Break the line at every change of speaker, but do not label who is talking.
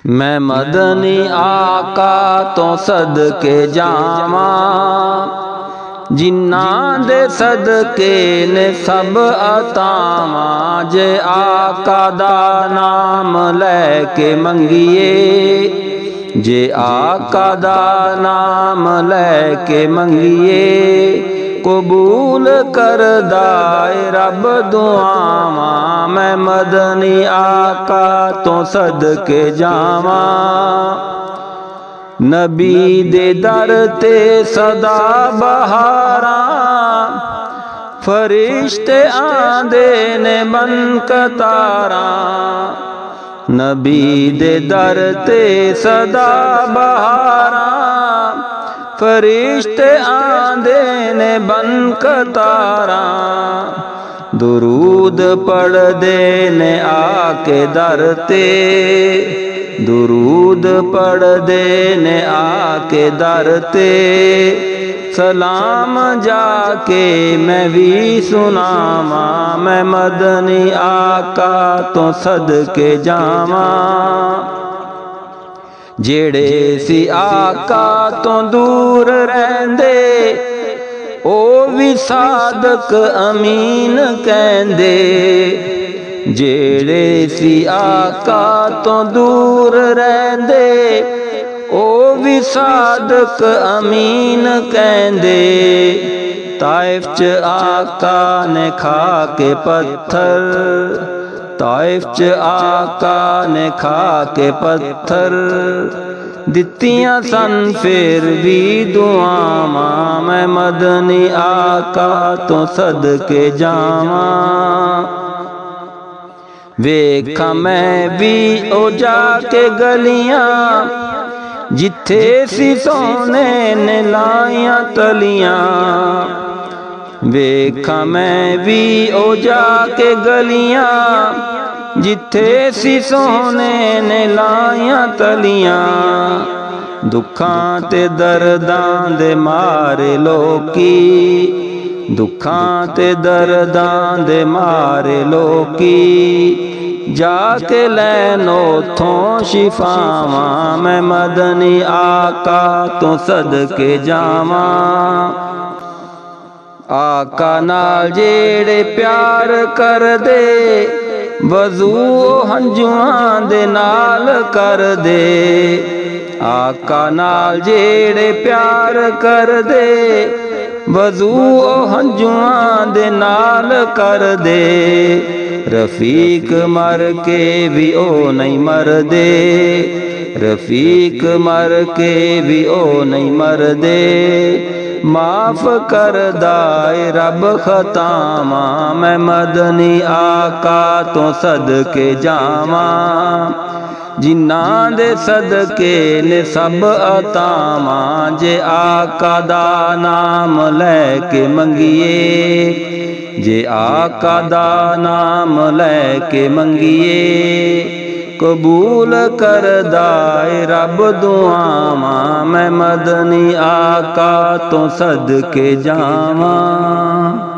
मैं मदनी आका तो सदके जावां, जिन्हां दे सदके ने सब अतावां। जे आका दा नाम लैके मंगिए, जे आका दा नाम लैके मंगिए, कबूल करदा ए रब दुआवां। मैं मदनी आका तो सदके जावां, नबी दे दर ते सदा बहारां। फरिश्ते आंदे ने बन कतारां, नबी दे दर ते सदा बहारां। फरिश्ते आंदे ने बन कतारां, दुरूद पढ़ दे ने आके दर ते। दुरूद पढ़ दे ने आके दर ते, सलाम जाके मैं भी सुनावां। मैं मदनी आका तो सदके जावां, जेड़े सी आका तो दूर रहंदे, ओ भी सादक अमीन कहंदे। जेड़े सी आका तो दूर रहंदे, ओ भी सादक अमीन कहंदे। ताइफ च आका ने खा के पत्थर, ताइफ च आका ने खा के पत्थर। दित्तियां सन फिर भी दुआवां, मैं मदनी आका तो सदके जावां। वेखा मैं भी ओ जाके गलियां, जिथे सी सोने ने लाइयां तलियां। वेखा मैं भी ओ जाके गलियां, जिथे सी सोने ने लाइयां तलियां। दुखां ते दर्दां दे मारे लोकी, दुखां ते दर्दां दे मारे लोकी। जाके लैन ओथों शिफावां, मैं मदनी आका तो सदके जावां। आका नाल जेड़े प्यार कर दे, वज़ू हंजुआं दे नाल कर दे। आका नाल जेड़े प्यार कर दे, वज़ू हंजुआं दे नाल कर दे। रफीक मर के भी ओ नहीं मर दे, रफीक मर के भी ओ नहीं मर दे। माफ कर दाए रब खतावां, मैं मदनी आका तो सदके जावां। जिन्हां दे सदके ने सब अतावां। जे आका दा नाम लैके मंगिए, जे आका दा नाम लैके मंगिए, कबूल करदा ए रब दुआवां। मैं मदनी आका तो सदके जावां।